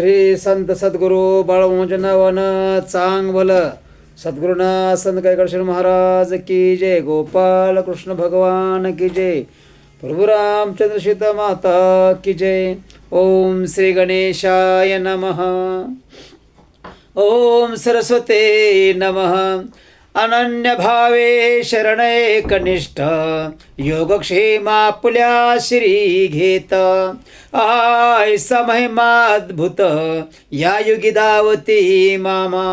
श्री संत सद्गुरु बाळमुंजनवन चांग भल सद्गुरुना संत कैकटेश्वर महाराज की जय, गोपाल कृष्ण भगवान की जय, प्रभु रामचंद्र सीता माता की जय। ओम श्री गणेशाय नमः। ओम सरस्वते नमः। अनन्य भावे शरणे कनिष्ठ, योगक्षेमा पुल्या श्री घेत। आय महिमाद्भुत या युगी दावती मामा।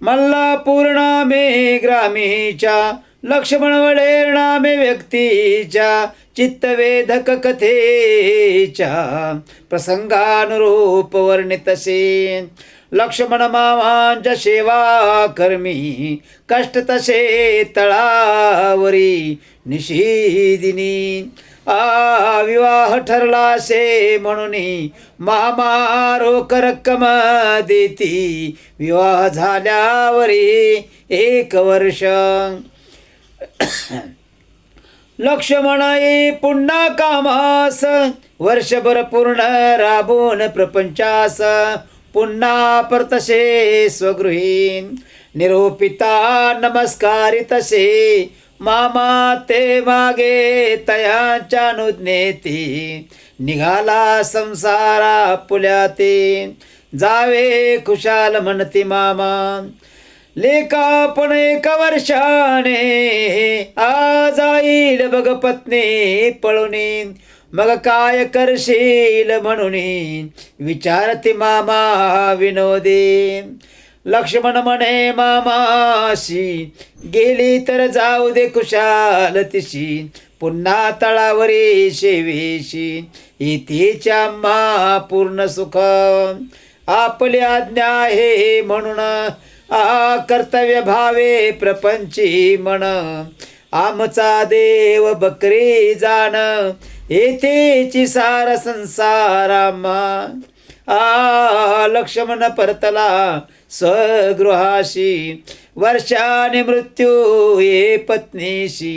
मल्लापूर नामे ग्रामीच्या, लक्ष्मण वडेर नामे व्यक्तीच्या, चित्तवेधक कथेच्या प्रसंगानुरूप वर्णितसे। लक्ष्मण मामांच्या सेवा कर्मी, कष्ट तसे तळावरी निशिदिनी। विवाह ठरला से म्हणून मामा रोख रक्कम देती, विवाह झाल्यावरी 1 वर्ष। लक्ष्मण पुन्हा कामास, वर्षभर पूर्ण राबून प्रपंचास, पुन्हा परतसे स्वगृही। निरोपिता नमस्कारी तसे, मामा ते मागे तयांच्या नुज्ञेती। निघाला संसारा पुल्याते, जावे खुशाल म्हणती मामा। लेका पण 1 वर्षाने, आ जाईल बघ पत्नी पळुनी। मग काय करशील म्हणून विचारती मामा विनोदी। लक्ष्मण म्हणे मामाशी, गेली तर जाऊ दे कुशाल तिशी। पुन्हा तळावरी शेवेशी, येतेच्या आम्हा पूर्ण सुख। आपली आज्ञा आहे म्हणून, कर्तव्य भावे प्रपंची म्हण। आमचा देव बकरी जाण, येथेची सार संसारामा। लक्ष्मण परतला स्वगृहाशी, वर्षाने मृत्यू ये पत्नीशी।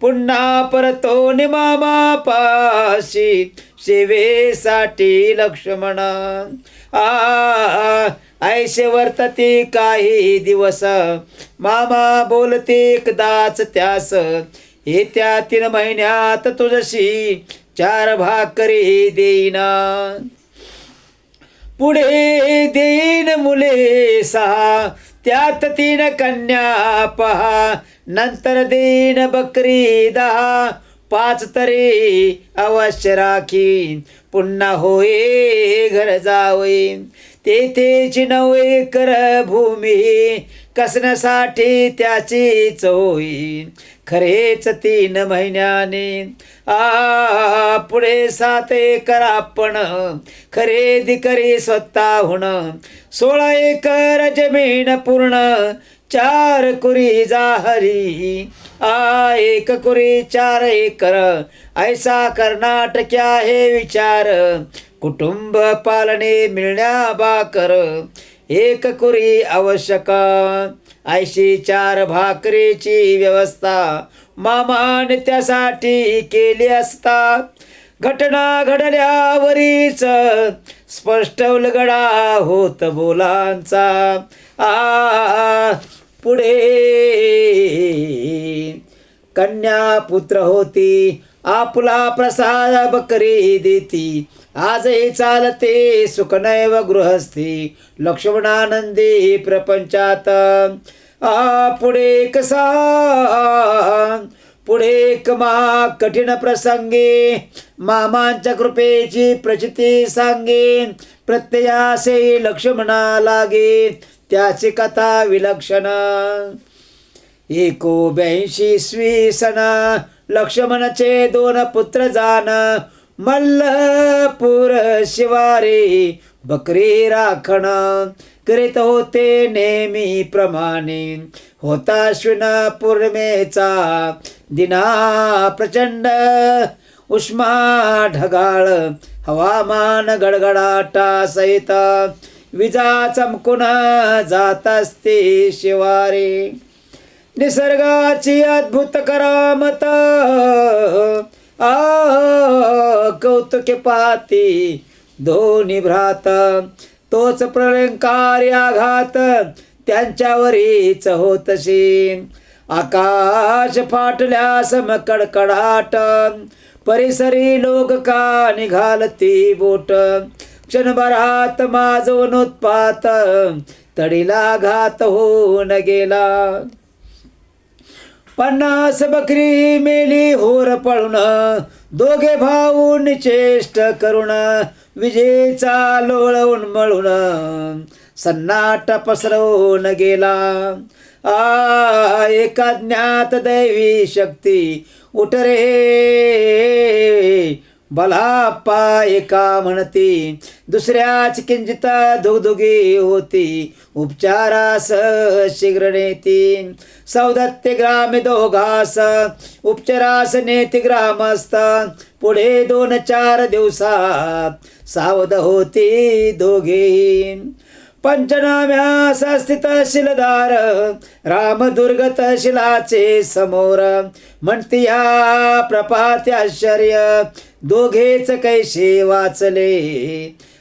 पुन्हा परतो मामा पाशी, सेवेसाठी लक्ष्मण। ऐसे वर्तती काही दिवस, मामा बोलते एकदाच त्यास। येत्या 3 महिन्यात तुझशी 4 भाकरी देईना। पुढे देईन मुले 6, त्यात 3 कन्या पहा। नंतर देईन बकरी 10, 5 तरी अवश्य राखी। पुन्हा होय घर जावे, तेथेची 9 एकर भूमी। कसण्यासाठी त्याची चोई, खरेच 3 महिन्याने। पुढे 7 एकर आपण खरेदी करी स्वतःहून। 16 एकर जमीन पूर्ण, 4 कुरी जाहरी। 1 कुरी 4 एकर, ऐसा कर्नाटक्या हे विचार। कुटुंब पालने मिळण्या बाकर, 1 कुरी आवश्यक। 84 भाकरीची व्यवस्था मामाने त्यासाठी केली असता। घटना घडल्यावरीच स्पष्ट उलगडा होत बोलांचा। पुढे कन्या पुत्र होती, आपुला प्रसाद बकरी देती। आजही चालते सुखनैव गृहस्थी, लक्ष्मणानंदी प्रपंचात। पुढे कसा पुढे कमा कठीण प्रसंगी, मामांच्या कृपेची प्रचिती सांगे। प्रत्ययासे लक्ष्मणा लागे, त्याची कथा विलक्षण। 1982 सन, लक्ष्मणचे 2 पुत्र जाण। मल्लपूर शिवारी बकरी राखण करीत होते नेहमी प्रमाणे। होता अश्विन पौर्णिमेचा दिना, प्रचंड उष्मा ढगाळ, हवामान गडगडाटा सहित। विजा चमकून जात असते शिवारी। निसर्गाची अद्भुत करामत, कौतुके पाहती दोन्ही भ्रात, तोच प्रलंकारी आघात त्यांच्यावरीच होतशी. आकाश फाटल्या समकडकडाट, परिसरी लोक का निघालती बोट. क्षणभरात माझून उत्पात, तडीला घात होऊन गेला. 50 बकरी मेली होर पळून, दोघे भाऊ निचेष्ट करून. विजेचा लोळवून मळून, सन्नाट पसरवून गेला. एका ज्ञात दैवी शक्ती उठ रे बलाप्पा एका म्हणती. दुसऱ्याच किंचित दुगदुगी होती, उपचारास शीघ्र नेती. सौदत्य ग्रामे दोघास, उपचारास नेती ग्रामस्थ. पुढे 2-4 दिवसात सावध होती दोघे. पंचनाम्यास स्थित शिलदार, रामदुर्गत शिलाचे समोर. म्हणती या प्रपाती आश्चर्य, दोघेच कैसे वाचले.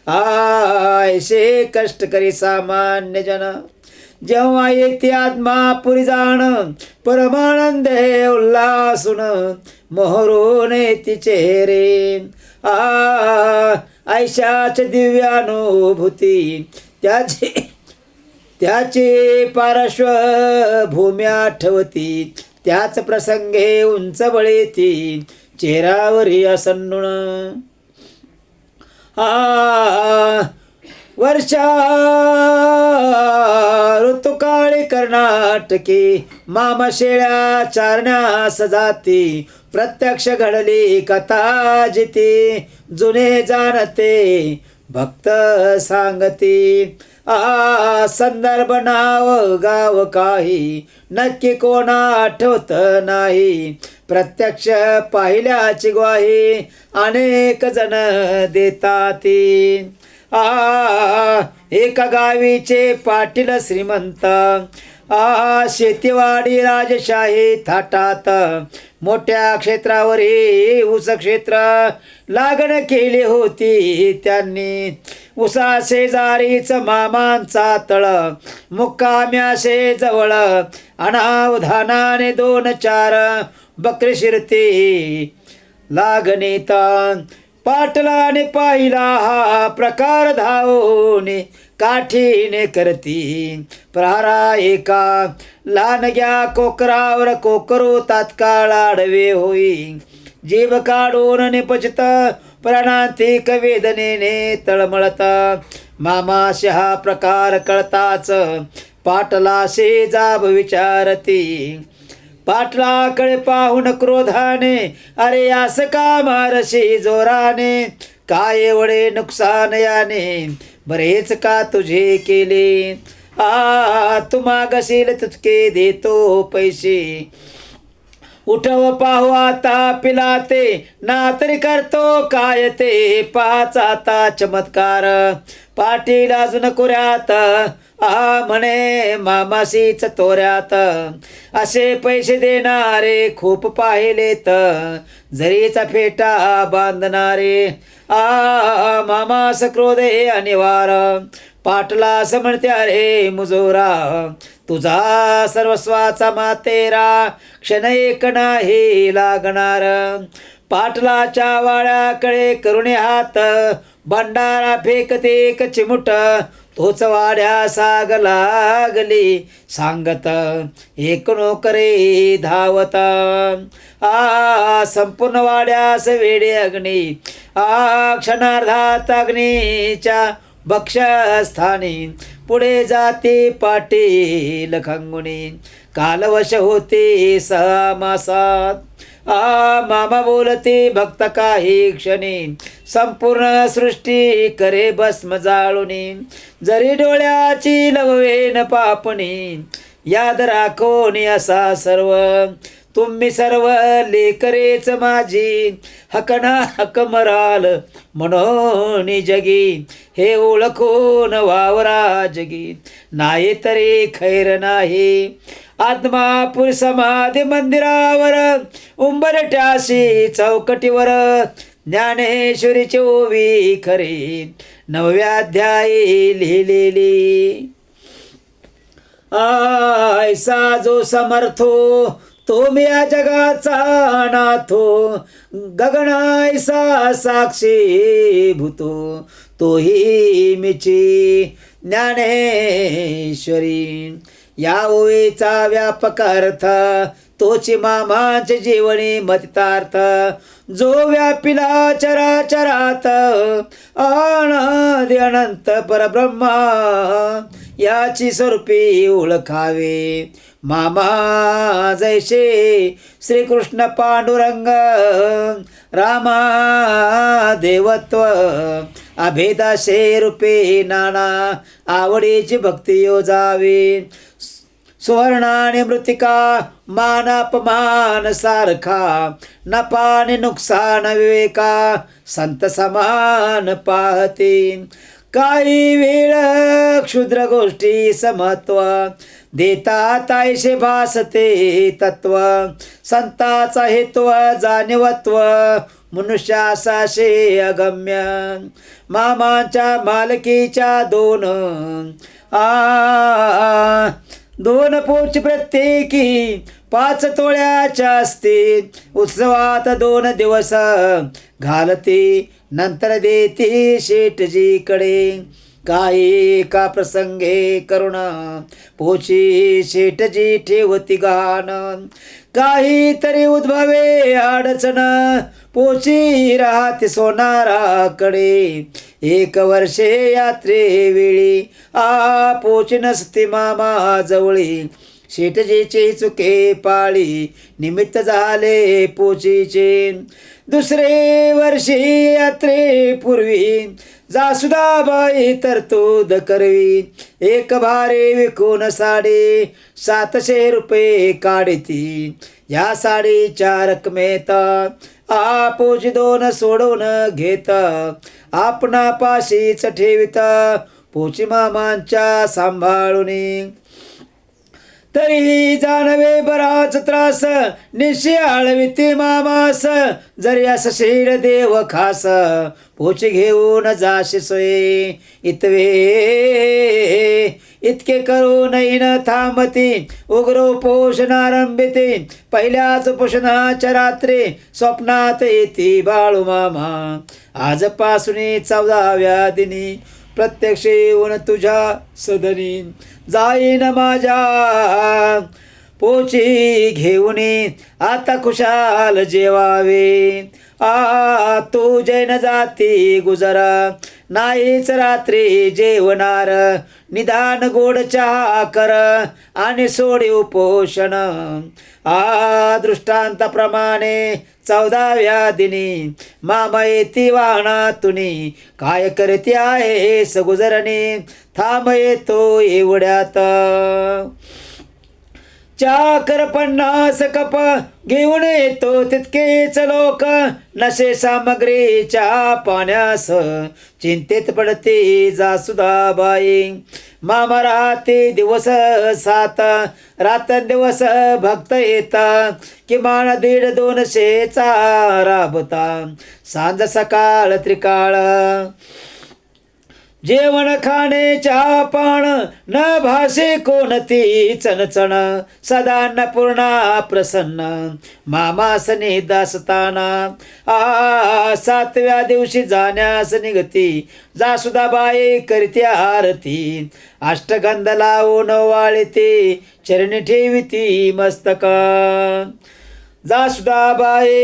ऐसे कष्टकरी सामान्य जन, जेव्हा येते आत्मापुरी जाण. परमानंद उल्हासून मोहरून येते चेहरे. ऐशाच दिव्यानुभूती, त्याची पार्श्वभूमी आठवती. त्याच प्रसंगे उंच बळीती, चेहऱ्यावरी असन्नुण. वर्षा ऋतुकाळी कर्नाटकी, मामा शेळ्या चारण्यास जाती. प्रत्यक्ष घडली कथा जिती, जुने जाणते भक्त सांगती. संदर्भ नाव गाव काही, नक्की कोणा आठवत नाही. प्रत्यक्ष पाहिल्याची ग्वाही, अनेक जण देतात. एका गावीचे पाटील श्रीमंत, शेतीवाडी राजशाही थाटात. मोठ्या क्षेत्रावरही ऊस क्षेत्र लागण केली होती त्यांनी. उसा शेजारीच मामांचा तळ, मुक्काम्याशे जवळ. अनावधानाने 2-4 बकरी शिरती लागणीत. पाटलाने पाहिला हा प्रकार, धावून काठीने करती प्रहारा एका. लानग्या कोकरावर कोकरू तात्काळ आडवे होई. जीभ काढून निपचित प्राणांतिक वेदनेने तळमळत. मामाशी हा प्रकार कळताच पाटलाशी जाब विचारती. पाटलाकडे पाहून क्रोधाने, अरे यास का मारशी जोराने. काय एवढे नुकसान याने, बरेच का तुझे केले. तू मागशील तुतके देतो पैसे. उठव पाहू आता पिलाते, ना तरी करतो काय ते. पाच आता चमत्कार. पाटील अजून कुऱ्यात, म्हणे मामाशीच तोऱ्यात. असे पैसे देणारे खूप पाहिलेत, जरीचा फेटा बांधणारे. मामास क्रोध हे अनिवार. पाटला म्हणते अरे मुजोरा, तुझा सर्वस्वाचा मातेरा. क्षण एक नाही लागणार. पाटलाच्या वाड्याकडे करुणे हात, भंडारा फेकते एक चिमुट. तोच वाड्या साग लागली सांगत, एक नोकरे धावत. संपूर्ण वाड्यास वेडे अग्नी. क्षणार्धात अग्नीच्या भक्षस्थानी. पुढे जाते पाटील खंगुनी. कालवश होते 6 मासात. मामा बोलते भक्त काही क्षणी. संपूर्ण सृष्टी करे भस्म जाळुनी. जरी डोळ्याची लववेन पापणी. याद राखोनी असा सर्व. तुम्ही सर्व लेकरेच माझी. हकना हक मराल म्हणून जगी. हे ओळखून वावरा जगी. नाही तरी खैर नाही. आत्मापूर समाधी मंदिरावर, उंबरट्याशी चौकटीवर. ज्ञानेश्वरीची ओवी खरे 9व्या अध्यायी लिहिलेली. ऐसा जो समर्थो तो मी या जगाचा नाथो, गगनायसा साक्षी भूतो तोही मिची ज्ञानेश्वरी. या ओवीचा व्यापक अर्थ तोची मामाचे जीवनी मतितार्थ, जो व्यापिला चराचरात अनादि अनंत परब्रह्मा, याची स्वरूपी ओळखावे मामा जैसे श्रीकृष्ण पांडुरंग. रामा देवत्व अभेदाशे रूपे नाना, आवडीची भक्ती योजावी. सुवर्णाने मृतिका मानापमान सारखा, नपाने नुकसान विवेका संत समान पाहते. काही वेळ क्षुद्र गोष्टी समत्व, देता तायशे भासते तत्व. संताचा हेत्व जाणवत्व, मनुष्यासाशे अगम्य. मामांच्या मालकीच्या दोन पोच प्रत्येकी 5 तोळ्याच्या असते. उत्सवात 2 दिवस घालते, नंतर देते शेठजीकडे. काही का प्रसंगे करुणा पोची शेठजी ठेवती गान. काहीतरी उद्भवे अडचण पोची राहते सोनाराकडे. 1 वर्षे यात्रेवेळी पोची नसते मामा जवळी. शेठजीचे चुके पाळी निमित्त झाले पोचीचे. 2रे वर्षी यात्रेपूर्वी जासुदाबाई तरतूद करवी. 1 भारे विकून साडी 700 रुपये काढती. या साडीच्या रकमेत पोची 2 सोडून घेत, आपणापाशीच ठेवित पोची मामांच्या सांभाळून. तरीही जाणवे बराच त्रास निशी आळविती मामास. जरी असं शेड देव खास पोची घेऊन जाशी सोये. इतके करू नईन थांबती उग्रोपोषणारंभिते. पहिल्याच उपोषणाच्या रात्री स्वप्नात येती बाळू मामा. आजपासून 14व्या दिनी प्रत्यक्ष येऊन तुझ्या सदनी. जाईन माझ्या पोची घेऊन आता खुशाल जेवावे. तू जैन जाती गुजरा नाहीच रात्री जेवणार. निदान गोड चहा कर आणि सोडी उपोषण. दृष्टांताप्रमाणे 14व्या दिनी मामा येती वाहनातुनी. काय करते आहे सगुजरणी थांब येतो एवढ्यात. चाकर 50 कप घेऊन येतो तितकेच लोक. नशे सामग्रीच्या पाण्यास चिंतेत पडते जासुदाबाई. मामा राहते दिवस 7 रात्रंदिवस भक्त येता. किमान 150-200 राबता. सांज सकाळ त्रिकाळ जेवण खाणे चहा पाण न भाषे कोणती चणचण. सदा अन्नपूर्णा प्रसन्न मामासने दासताना. 7व्या दिवशी जाण्यास निघती जासुदाबाई करते आरती. अष्टगंध लावून वाळीते चरणी ठेविती मस्तका. जासुदाबाई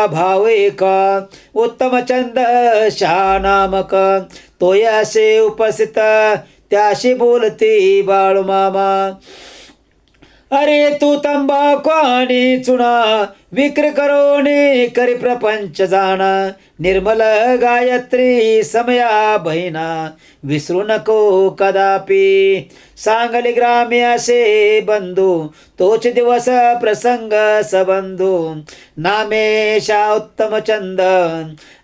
भावे का उत्तम चंद शहा नामक. तो यासे उपस्थित त्याशी बोलते बाळू मामा. अरे तू तंबाखू आणि चुना विक्री करोने करी प्रपंच जाणा. निर्मल गायत्री समया बहिणा विसरू नको कदापि. सांगली ग्रामी असे बंधू तोच दिवस प्रसंग सबंधू. नामेशा उत्तम चंद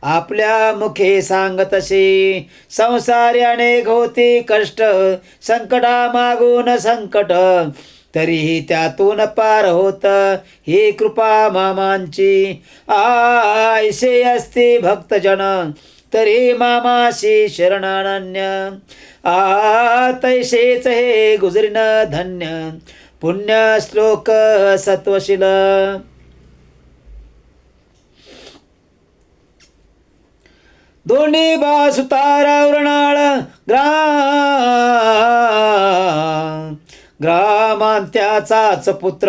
आपल्या मुखे सांगतसे. संसारी अनेक होती कष्ट संकटा मागून संकट. तरीही त्यातून पार होत ही कृपा मामांची. आयसे असते भक्तजन तरी मामाशी शरणानन्य. तैसेच हे गुजरीन धन्य पुण्य श्लोक सत्वशील. दोन्ही बासुतारा उरणाळ ग्रामांत्याचाच पुत्र.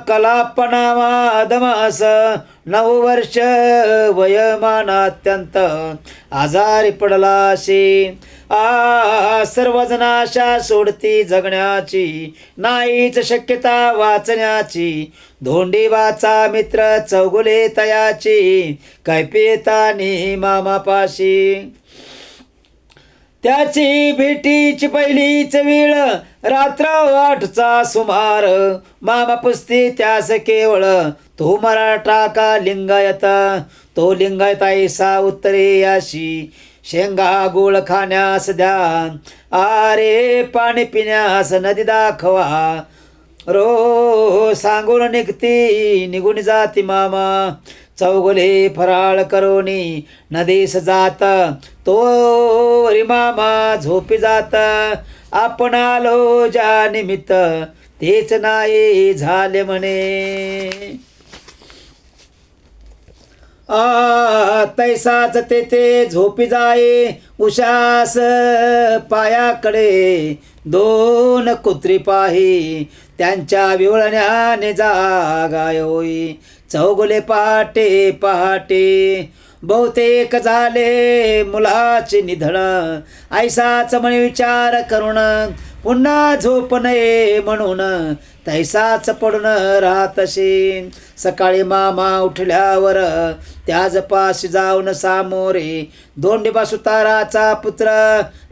कलापणा दमास 9 वर्ष वयमानात्यंत आजारी पडलाशी. सर्वजण आशा सोडती जगण्याची नाहीच शक्यता वाचण्याची. धोंडी वाचा मित्र चौगुले तयाची कैपेतानी मामापाशी. त्याची भेटीची पहिलीच वेळ रात्र 8चा सुमार. मामा पुसती त्यास केवळ तो मराठा का लिंगायत. तो लिंगायत ऐसा उत्तरे याशी शेंगा गोळ खाण्यास द्या. आरे पाणी पिण्यास नदी दाखवा. सांगून निघून जाती मामा. चौगुले फराळ करोनी नदीस जात. तो मामा झोपी जात. आपण आलो ज्या निमित्त तेच नाही झाले म्हणे. तैसाच तेथे झोपी जाये उशास पायाकडे 2 कुत्री पाही. त्यांच्या विवळण्याने जागाय होई. चौगुले पहाटे पहाटे बहुतेक झाले मुलाचे निधन. ऐसाच म्हणे विचार करून पुन्हा झोप नये म्हणून तैसाच पडून राहतशी. सकाळी मामा उठल्यावर त्याच पाशी जाऊन सामोरे दोंडीबा सुताराचा पुत्र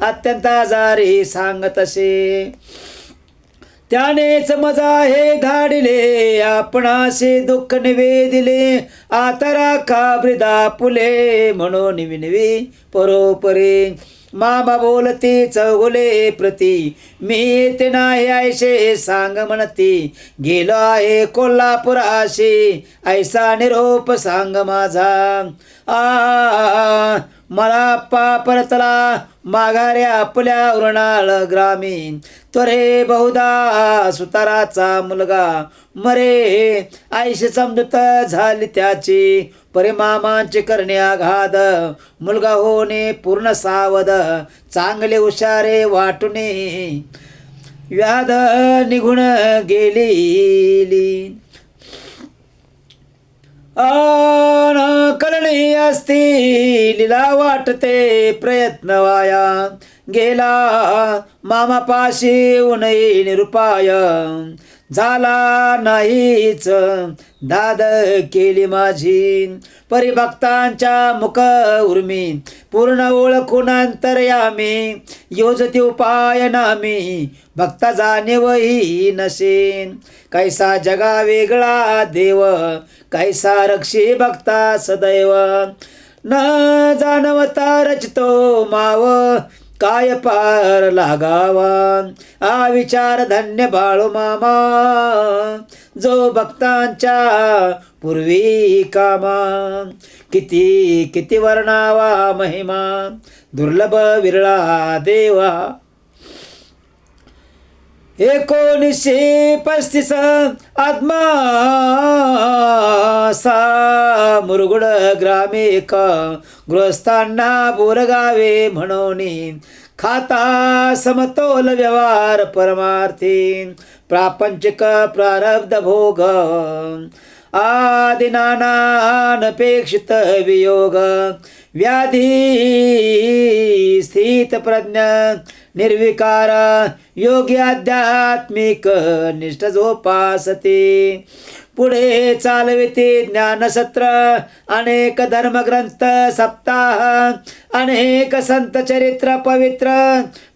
अत्यंत आजारी सांगतसे. त्यानेच मजा हे धाडिले आपणाशी दुःख निवेदिले. आता राखा ब्रिदा पुले म्हणून विनवी परोपरी. मामा बोलती चौगुले प्रती मी ते नाही ऐसे सांग म्हणती. गेलो आहे कोल्हापुराशी ऐसा निरोप सांग माझा. मला परतला माघारे आपल्या उरणाळ ग्रामीण. त्वरे बहुधा सुताराचा मुलगा मरे ऐशी समजूत झाली त्याची. परे मामांचे करणे आघाद मुलगा होणे पूर्ण सावध. चांगले हुशारे वाटुने व्याध निघून गेलेली. कळणी असती लीला वाटते प्रयत्न वाया गेला. मामापाशी उनई निरुपाय झाला नाहीच दाद केली माझी. परिभक्तांच्या मुख उर्मी पूर्ण ओळखून अंतर्यामी. योजती उपाय नामी भक्ता जाणीवही नसेन. कैसा जगा वेगळा देव कैसा रक्षी भक्ता सदैव. न जाणवता रचतो माव काय पार लागावा. विचार धन्य बाळू मामा जो भक्तांच्या पूर्वी कामा. किती किती वर्णावा महिमा दुर्लभ विरळा देवा. 1935 आत्मा सा मुरगुड ग्रामिक गृहस्थांना बोरगावे म्हणून. खाता समतोल व्यवहार परमार्थी प्रापंचिक प्रारब्ध भोग. आदि नानानपेक्षित वियोग व्याधी स्थित प्रज्ञ निर्विकार योगी आध्यात्मिक निष्ठ जोपासते. पुढे चालविते ज्ञानसत्र अनेक धर्मग्रंथ सप्ताह. अनेक संत चरित्र पवित्र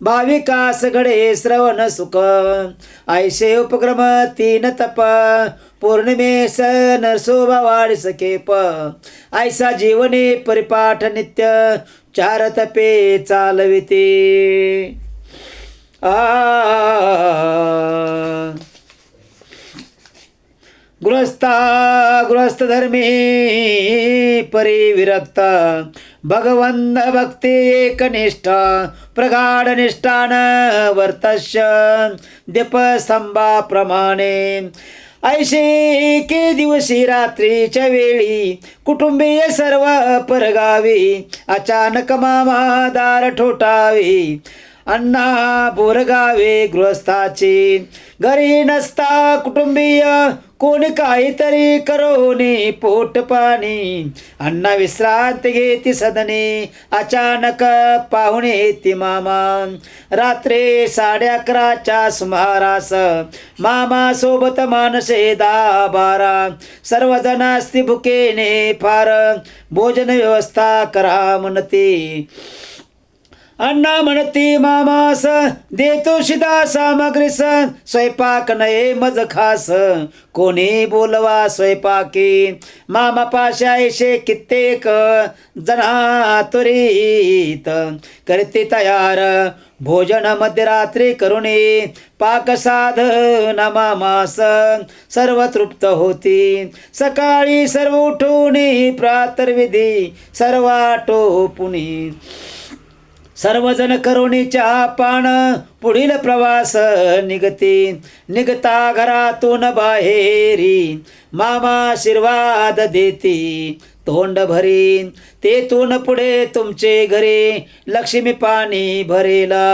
भाविकास घडे श्रवण सुख. ऐसे उपक्रम 3 तप पौर्णिमेस नरसोबा वाढीस केप. ऐसा जीवने परिपाठ नित्य 4 तपे चालविते. गृहस्थ धर्मी परिविरक्त भगवंत भक्ती एकनिष्ठ प्रगाढ निष्ठान वर्तस्य दीपस्तंभाप्रमाणे ऐशी के दिवशी रात्रीच्या वेळी कुटुंबीय सर्व परगावी अचानक मामा दार ठोठावे अण्णा बोरगावे गृहस्थाची घरी नसता कुटुंबीय कोणी काहीतरी करोनी पोट पाणी अण्णा विश्रांती घेती सदनी अचानक पाहुणे येते मामा रात्री 11:30च्या सुमारास मामा सोबत माणसे 10-12 सर्वजण असती भुकेने फार भोजन व्यवस्था करा म्हणते अण्णा म्हणती मामास देतो शिदा सामग्रीस स्वयंपाक नये मज खास कोणी बोलवा स्वयंपाकी मामा पाशी ऐशे कित्येक जना त्वरित करते तयार भोजन मध्यरात्री करुणी पाक साधन मामास सर्व तृप्त होती सकाळी सर्व उठून प्रातर्विधी सर्व आटोपुनी सर्वजण करुणीच्या पान पुढील प्रवास निघता घरातून बाहेरी मामा आशीर्वाद देती तोंड भरी तेथून पुढे तुमचे घरी लक्ष्मी पाणी भरेला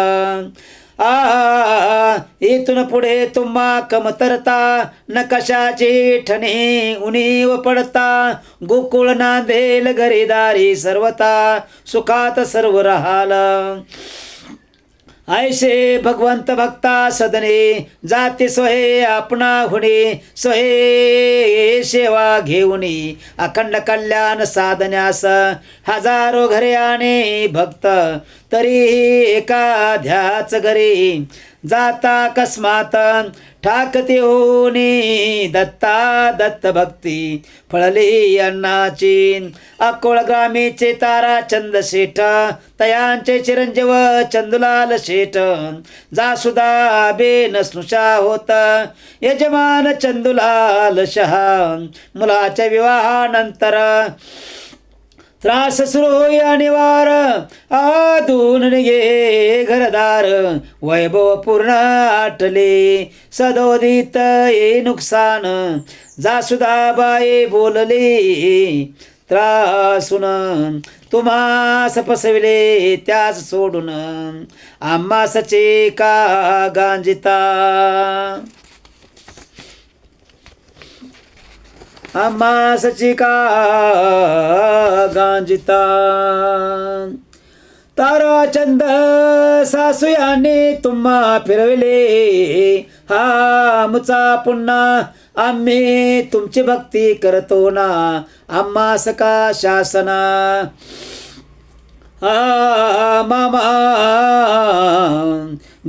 इथून पुढे तुम्हा कमतरता न कशाची ठणे उणीव पडता गोकुळ नांदेल घरीदारी सर्वता सुखात सर्व राहाला ऐसे भगवंत भक्ता सदने जाते सोहे आपणा हुणे सोहे सेवा घेऊनी अखंड कल्याण साधण्यास हजारो घरे आणे भक्त तरीही एखाद्याच घरी जाता अकस्मात ठाकते होनी दत्ता दत्त भक्ती फळली अण्णाची अकोळ ग्रामीचे तारा चंद शेठ तयांचे चिरंजीव चंदुलाल शेठ जासुदा बेन स्नुषा होत यजमान चंदुलाल शहा मुलाच्या विवाहानंतर त्रास सुरू होई अनिवार आधून निघे घरदार वैभव पूर्ण आटले सदोदित ये नुकसान जासुदाबाई बोलली त्रासून तुम्हास फसविले त्यास सोडून आम्हासचे का गांजिता आम्हासची का गांजिता ताराचंद सासूयाने तुम्हा फिरविले हा मुचा पुन्हा आम्ही तुमची भक्ती करतो ना आम्हास का शासना मामा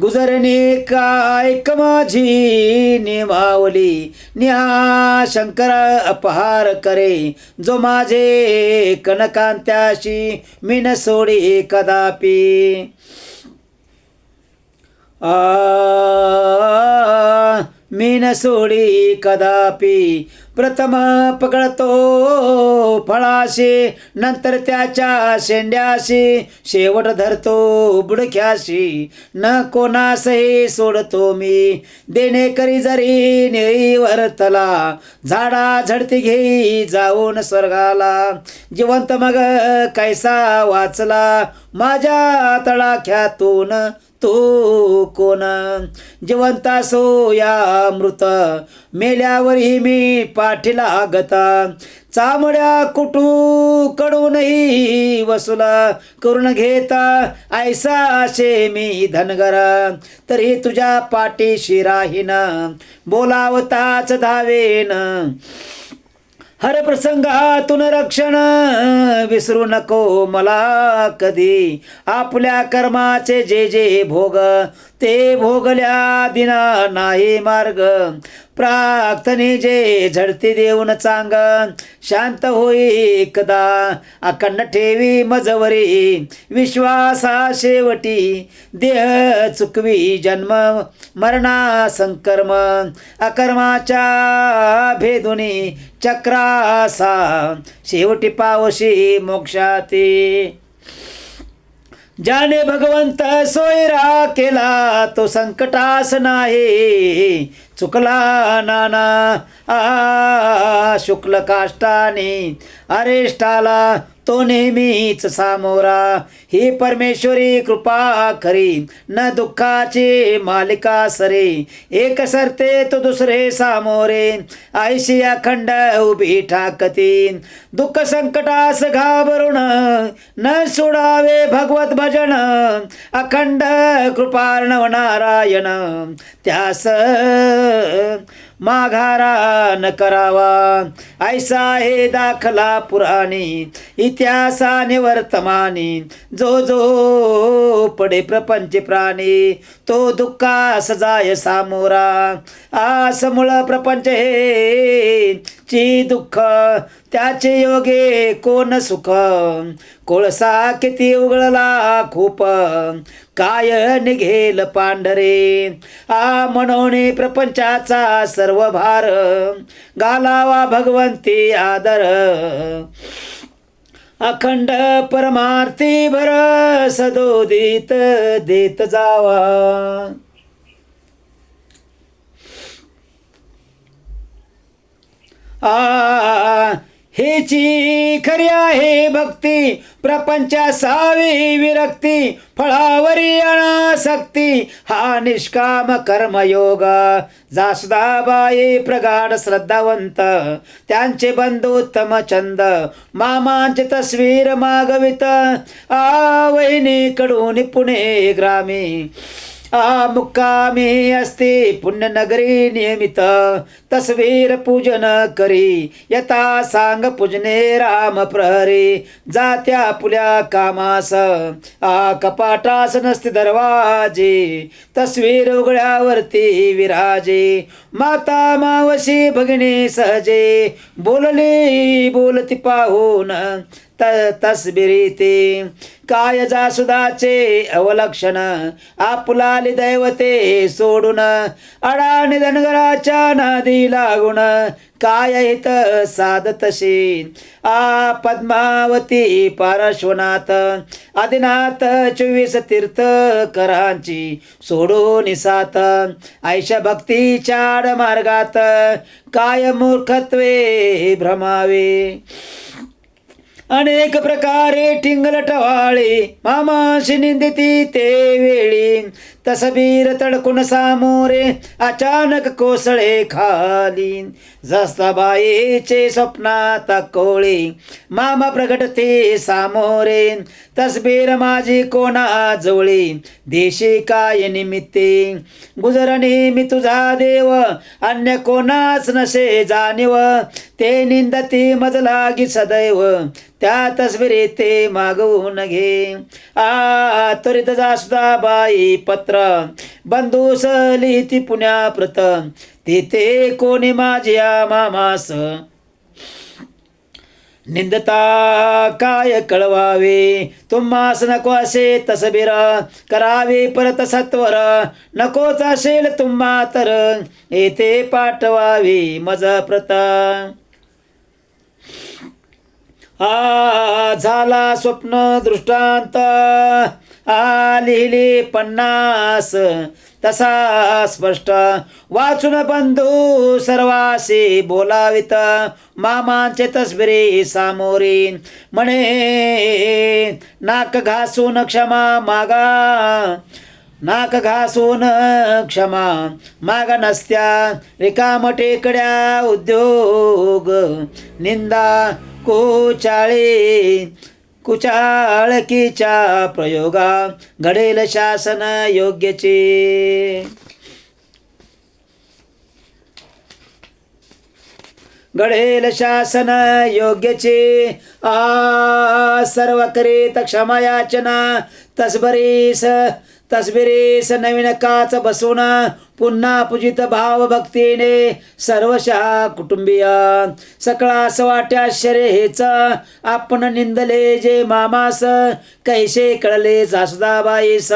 गुजरणे काय माझी निमावली निहा शंकर अपहार करे जो माझे कनकांत्याशी मीन सोडी कदापि मीन सोडी कदापि प्रथम पकडतो फळाशी नंतर त्याच्या शेंड्याशी शेवट धरतो बुडख्याशी न कोणासही सोडतो मी देणेकरी जरी निळीवर तला झाडा झडती घेई जाऊन स्वर्गाला जिवंत मग कैसा वाचला माझ्या तळाख्यातून तू कोण जिवंत असो या मृत मेल्यावरही मी पाठीला गता चामड्या कुटू कडूनही वसुला करून घेता ऐसा असे मी धनगरा तरी तुझ्या पाठीशी राहीन बोलावताच धावेन हर प्रसंगातून रक्षण विसरू नको मला कधी, आपल्या कर्माचे जे जे भोग ते भोगल्या दिना नाही मार्ग, प्रार्थने जे झडती देऊन चांग, शांत होई एकदा अखंड ठेवी मजवरी, विश्वासा शेवटी देह चुकवी जन्म मरणा संकर्म, अकर्माच्या भेदुनी चक्रासा शेवटी पावशी मोक्षाती. ज्याने भगवंत सोयरा केला तो संकटास नाही, चुकला नाना शुक्ल काष्टाने अरेष्टाला तो नेहमीच सामोरा, ही परमेश्वरी कृपा खरी न दुःखाची मालिका सरे, एक सरते तो दुसरे सामोरे ऐशी अखंड उभी ठाकती, दुःख संकटास घाबरून न सोडावे भगवत भजन, अखंड कृपार्णव नारायण त्यास माघारा न करावा, ऐसा हे दाखला पुराणी इतिहासाने वर्तमानी, जो जो पडे प्रपंच प्राणी तो दुःखास जाय सामोरा, आसमुळ प्रपंच हे ची दुःख त्याचे योगे कोण सुख, कोळसा किती उघळला खूप काय निघेल पांढरे, म्हणून प्रपंचाचा सर्व भार घालावा भगवंती आदर, अखंड परमार्थी भर सदोदित देत जावा. हेची खरी आहे भक्ती, प्रपंचासावी विरक्ती, फळावरी अनासक्ती, हा निष्काम कर्मयोग. जासुदाबाई प्रगाढ श्रद्धावंत, त्यांचे बंधू उत्तम चंद, मामांचे तस्वीर मागवित, वहिनीकडून पुणे ग्रामी, मुक्कामी असते पुण्यनगरी नियमित, तस्वीर पूजन करी यथा सांग पूजने राम प्रहरी, जात्या पुल्या कामास कपाटास नसते दरवाजे, तस्वीर उघड्यावरती विराजे, माता मावशी भगिनी सहजे, बोलती पाहून तस्बिरीते, काय जासुदाचे अवलक्षण, आपुलाली दैवते सोडून, अडाणी धनगराच्या नादी लागून, काय हित साधतशी, पद्मावती पार्श्वनाथ आदिनाथ 24 तीर्थकरांची सोडून साथ, ऐशा भक्तीच्या मार्गात काय मूर्खत्वे भ्रमावे, अनेक प्रकारे टिंगल टवाळे मामाशी निंदिती ते वेळी, तसबीर तडकून सामोरे अचानक कोसळे खाली, जसाबाईचे स्वप्नात कोळी मामा प्रगटते सामोरे, तसबीर माझी कोणा जवळी देशी काय निमित्ते, गुजरणी मी तुझा देव अन्य कोणाच नसे जाणीव, ते निंदती मज लागी सदैव त्या तस्बिरी ते मागवून घे, त्वरित जासुदाबाई पत्र बंधूस लिहिती पुण्याप्रत, तिथे कोणी माझ्या मामास निंदता काय कळवावे, तुम्हास नको असे तसबीर करावे परत सत्वर, नकोच असेल तुम्हा तर येथे पाठवावी मज प्रत, झाला स्वप्न दृष्टांत लिहिली 50 तसा स्पष्ट, वाचून बंधू सर्वासी बोलावित, मामांचे तस्बिरी सामोरी म्हणे नाक घासून क्षमा मागा, नाक घासून क्षमा माग नसत्या रिकाम टेकड्या उद्योग, निंदा कुचाळकीच्या प्रयोगा घडेल शासन योग्यचे. घडेल शासन योग्यचे सर्व करीत क्षमायाचना तसबिरीस नवीन काच बसवून पुन्हा पूजित भाव भक्तीने सर्वशः कुटुंबिया सकळास वाट्याश्चर्य हेच आपण निंदले जे मामास कैसे कळले जासुदाबाईस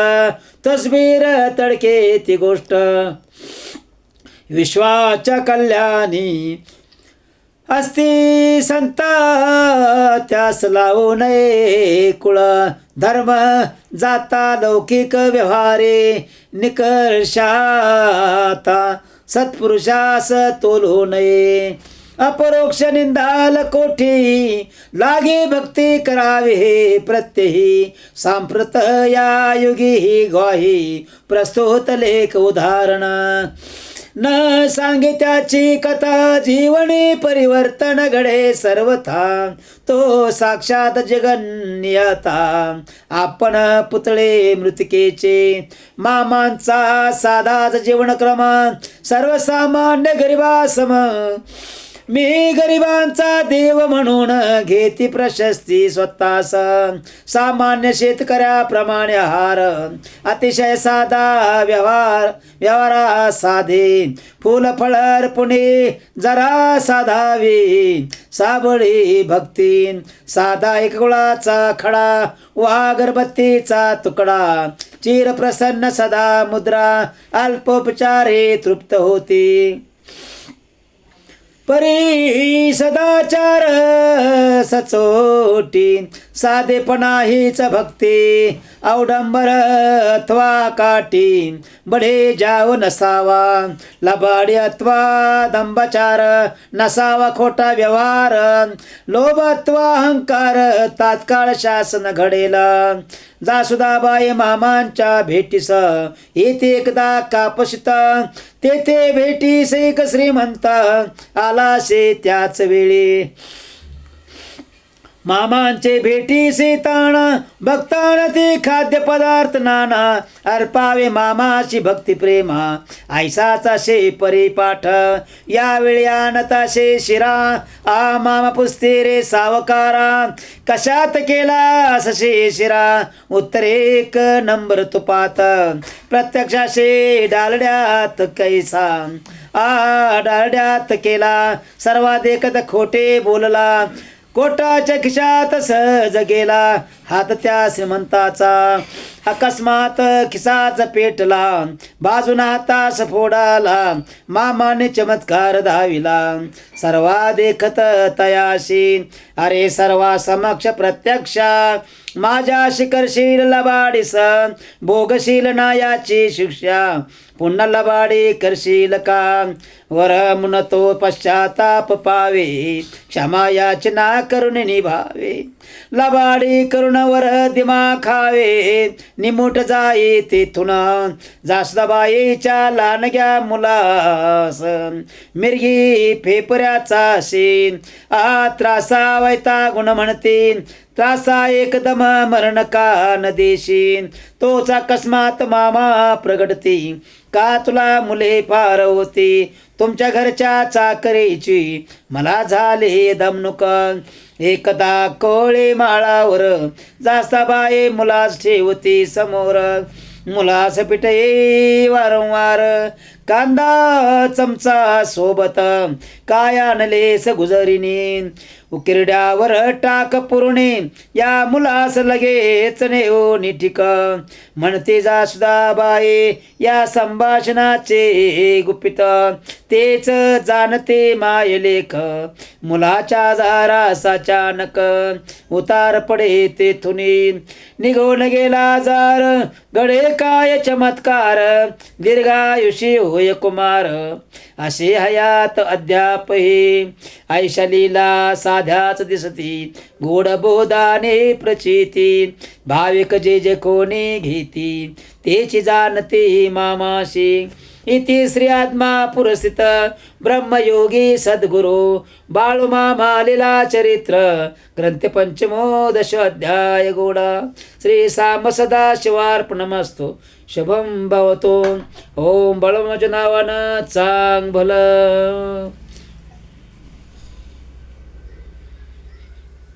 तसबीर तडके ती गोष्ट विश्वाच्या कल्याणी असती संत त्यास लावू नये कुळ धर्म जाता लौकिक व्यवहारे निकर्षाता सत्पुरुषास तोलू नये अपरोक्ष निंदाल कोठी लागे भक्ती करावे प्रत्यही सांप्रत या युगी ही ग्वाही प्रस्तुत लेख उदाहरण न सांगे त्याची कथा जीवनी परिवर्तन घडे सर्वथा तो साक्षात जगन्यता आपण पुतळे मृतिकेचे मामांचा साधाच जीवनक्रम सर्वसामान्य गरिबासम मी गरिबांचा देव म्हणून घेती प्रशस्ती स्वतःस सामान्य शेतकऱ्याप्रमाणे आहार अतिशय साधा व्यवहार साधे फुल फळ पुणे जरा साधावी साबळी भक्ती साधा एक गुळाचा खडा वा अगरबत्तीचा तुकडा चिर प्रसन्न सदा मुद्रा अल्पोपचारे तृप्त होती परी सदाचार सचोटी साधेपणा हीच भक्ती अवडंबर अथवा काठी बढे जाव नसावा लबाडी अथवा दंबाचार नसावा खोटा व्यवहार लोभ अथवा अहंकार तात्काळ शासन घडेल जासुदाबाई मामांच्या भेटीस येथे एकदा कापशित तेथे भेटीस एक श्रीमंत आलासे त्याच वेळी मामांचे भेटीसे ताण भक्तान ते खाद्यपदार्थ नाना अर्पावे मामाची भक्ती प्रेमा ऐसाचा शे परिपाठ यावेळी आणताशे शिरा आ मामा पुसते रे सावकारा कशात केला असशे शिरा उत्तर एक नंबर तुपात प्रत्यक्षाशे डालड्यात कैसा डालड्यात केला सर्वाधिक खोटे बोलला कोटाच्या खिशात सहज गेला हात त्या श्रीमंताचा अकस्मात खिसाच पेटला बाजून हातास फोडाला मामाने चमत्कार धाविला सर्वा देखत तयाशी अरे सर्वा समक्ष प्रत्यक्ष माझ्या शिखरशील लबाडीस भोगशील नायाची शिक्षा पुन्हा लबाडी करशील का वर मुनतो पश्चाताप पावे क्षमा याचना करून निभावे लबाडी करून वर दिमा खावे निमुट जाई तेथून जासुदाबाईच्या लानग्या मुलास मिरगी फेपऱ्याचा शीन त्रासा वैतागुण म्हणते त्रासा एकदम मरण का न देशीन तोच अकस्मात मामा प्रगटती का तुला मुले फार होती तुमच्या घरच्या चाकरीची मला झाले दमनुक एकदा कोळे माळावर जासुदाबाई मुलास ठेवती समोर मुलास पिटे वारंवार कांदा चमचा सोबत काय आणलेस गुजरीने उकिरड्यावर टाक पुरणे या मुलास लगेच नेओ निठिक म्हणते जासुदाबाई या संभाषणाचे गुपित तेच जाणते मायलेख मुलाच्या जारास अचानक उतार पडे तेथुनी निघून गेला जार गडे काय चमत्कार दीर्घायुषी होय कुमार असे हयात अद्याप हे आयशा लीला साध्याच दिसती गोड बोधाने प्रचिती भाविक जे जे कोणी घेती तेची जाणते मामाशी इति श्री आत्मा पुरस्थित ब्रह्मयोगी सद्गुरु बाळूमामा लीला चरित्र ग्रंथ पंचमो दश अध्याय गोडा श्री साम सदा शिवार्पणमस्तु शुभम भवतो ओम बळवंज नावानं चांग भलं